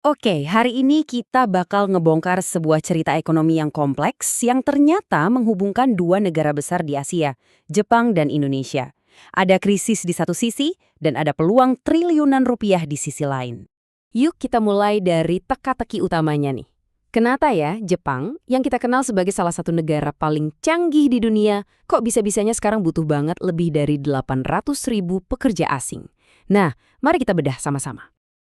Oke, hari ini kita bakal ngebongkar sebuah cerita ekonomi yang kompleks yang ternyata menghubungkan dua negara besar di Asia, Jepang dan Indonesia. Ada krisis di satu sisi dan ada peluang triliunan rupiah di sisi lain. Yuk kita mulai dari teka-teki utamanya nih. Kenapa ya Jepang, yang kita kenal sebagai salah satu negara paling canggih di dunia, kok bisa-bisanya sekarang butuh banget lebih dari 800.000 pekerja asing? Nah, mari kita bedah sama-sama.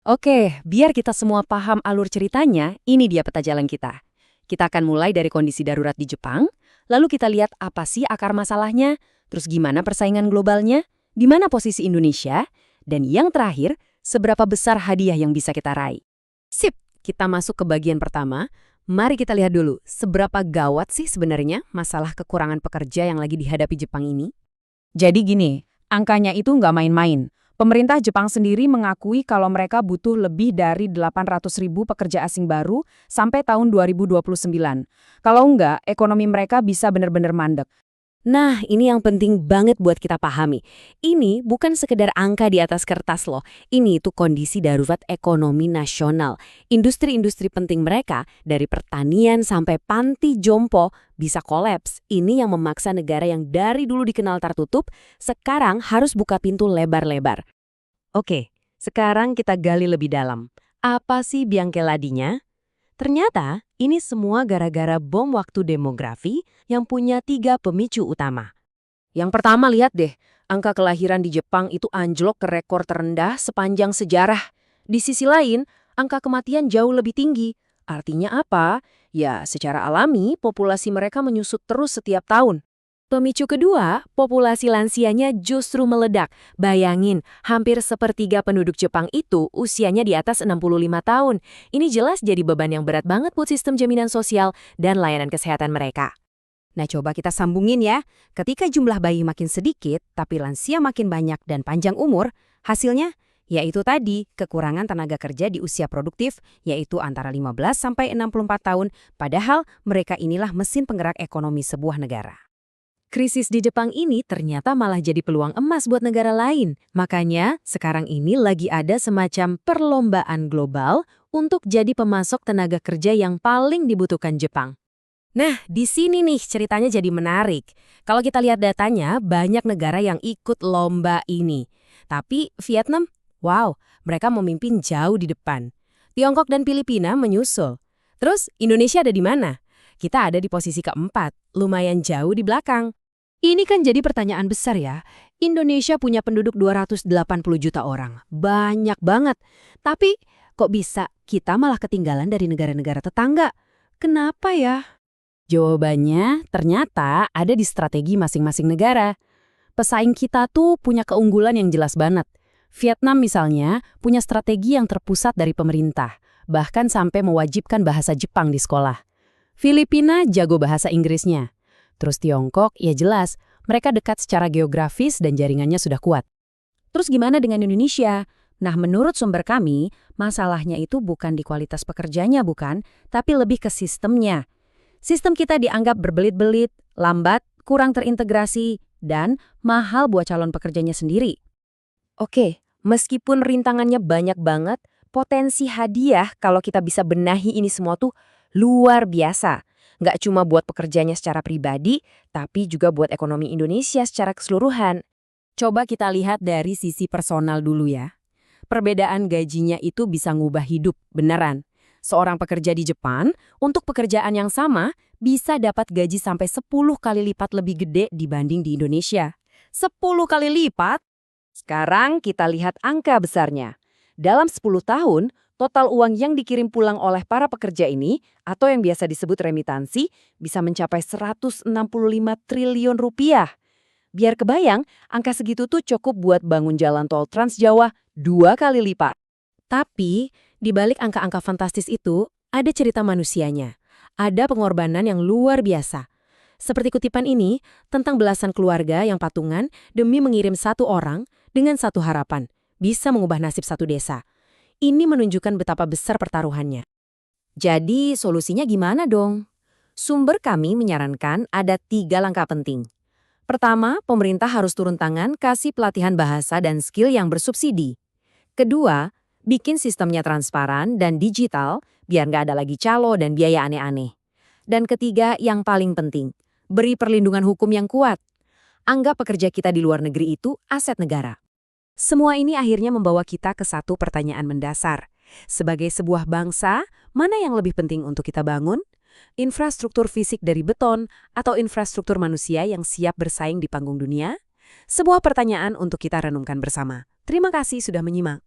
Oke, biar kita semua paham alur ceritanya, ini dia peta jalan kita. Kita akan mulai dari kondisi darurat di Jepang, lalu kita lihat apa sih akar masalahnya, terus gimana persaingan globalnya, di mana posisi Indonesia, dan yang terakhir, seberapa besar hadiah yang bisa kita raih. Sip, kita masuk ke bagian pertama. Mari kita lihat dulu, seberapa gawat sih sebenarnya masalah kekurangan pekerja yang lagi dihadapi Jepang ini? Jadi gini, angkanya itu nggak main-main. Pemerintah Jepang sendiri mengakui kalau mereka butuh lebih dari 800.000 pekerja asing baru sampai tahun 2029. Kalau enggak, ekonomi mereka bisa benar-benar mandek. Nah, ini yang penting banget buat kita pahami. Ini bukan sekedar angka di atas kertas loh. Ini itu kondisi darurat ekonomi nasional. Industri-industri penting mereka, dari pertanian sampai panti jompo, bisa kolaps. Ini yang memaksa negara yang dari dulu dikenal tertutup, sekarang harus buka pintu lebar-lebar. Oke, sekarang kita gali lebih dalam. Apa sih biang keladinya? Ternyata, ini semua gara-gara bom waktu demografi yang punya 3 pemicu utama. Yang pertama lihat deh, angka kelahiran di Jepang itu anjlok ke rekor terendah sepanjang sejarah. Di sisi lain, angka kematian jauh lebih tinggi. Artinya apa? Ya, secara alami populasi mereka menyusut terus setiap tahun. Pemicu kedua, populasi lansianya justru meledak. Bayangin, hampir sepertiga penduduk Jepang itu usianya di atas 65 tahun. Ini jelas jadi beban yang berat banget buat sistem jaminan sosial dan layanan kesehatan mereka. Nah, coba kita sambungin ya. Ketika jumlah bayi makin sedikit, tapi lansia makin banyak dan panjang umur, hasilnya yaitu tadi kekurangan tenaga kerja di usia produktif, yaitu antara 15 sampai 64 tahun, padahal mereka inilah mesin penggerak ekonomi sebuah negara. Krisis di Jepang ini ternyata malah jadi peluang emas buat negara lain. Makanya, sekarang ini lagi ada semacam perlombaan global untuk jadi pemasok tenaga kerja yang paling dibutuhkan Jepang. Nah, di sini nih ceritanya jadi menarik. Kalau kita lihat datanya, banyak negara yang ikut lomba ini. Tapi Vietnam, wow, mereka memimpin jauh di depan. Tiongkok dan Filipina menyusul. Terus, Indonesia ada di mana? Kita ada di posisi keempat, lumayan jauh di belakang. Ini kan jadi pertanyaan besar ya. Indonesia punya penduduk 280 juta orang. Banyak banget. Tapi kok bisa kita malah ketinggalan dari negara-negara tetangga? Kenapa ya? Jawabannya ternyata ada di strategi masing-masing negara. Pesaing kita tuh punya keunggulan yang jelas banget. Vietnam misalnya punya strategi yang terpusat dari pemerintah, bahkan sampai mewajibkan bahasa Jepang di sekolah. Filipina jago bahasa Inggrisnya. Terus Tiongkok, ya jelas, mereka dekat secara geografis dan jaringannya sudah kuat. Terus gimana dengan Indonesia? Nah, menurut sumber kami, masalahnya itu bukan di kualitas pekerjanya bukan, tapi lebih ke sistemnya. Sistem kita dianggap berbelit-belit, lambat, kurang terintegrasi, dan mahal buat calon pekerjanya sendiri. Oke, meskipun rintangannya banyak banget, potensi hadiah kalau kita bisa benahi ini semua tuh luar biasa. Nggak cuma buat pekerjanya secara pribadi, tapi juga buat ekonomi Indonesia secara keseluruhan. Coba kita lihat dari sisi personal dulu ya. Perbedaan gajinya itu bisa ngubah hidup, beneran. Seorang pekerja di Jepang, untuk pekerjaan yang sama, bisa dapat gaji sampai 10 kali lipat lebih gede dibanding di Indonesia. 10 kali lipat? Sekarang kita lihat angka besarnya. Dalam 10 tahun, total uang yang dikirim pulang oleh para pekerja ini, atau yang biasa disebut remitansi, bisa mencapai 165 triliun rupiah. Biar kebayang, angka segitu tuh cukup buat bangun jalan tol Trans Jawa 2 kali lipat. Tapi, di balik angka-angka fantastis itu, ada cerita manusianya. Ada pengorbanan yang luar biasa. Seperti kutipan ini, tentang belasan keluarga yang patungan demi mengirim satu orang dengan satu harapan, bisa mengubah nasib satu desa. Ini menunjukkan betapa besar pertaruhannya. Jadi, solusinya gimana dong? Sumber kami menyarankan ada 3 langkah penting. Pertama, pemerintah harus turun tangan kasih pelatihan bahasa dan skill yang bersubsidi. Kedua, Bikin sistemnya transparan dan digital, biar nggak ada lagi calo dan biaya aneh-aneh. Dan ketiga, yang paling penting, beri perlindungan hukum yang kuat. Anggap pekerja kita di luar negeri itu aset negara. Semua ini akhirnya membawa kita ke satu pertanyaan mendasar. Sebagai sebuah bangsa, mana yang lebih penting untuk kita bangun? Infrastruktur fisik dari beton atau infrastruktur manusia yang siap bersaing di panggung dunia? Sebuah pertanyaan untuk kita renungkan bersama. Terima kasih sudah menyimak.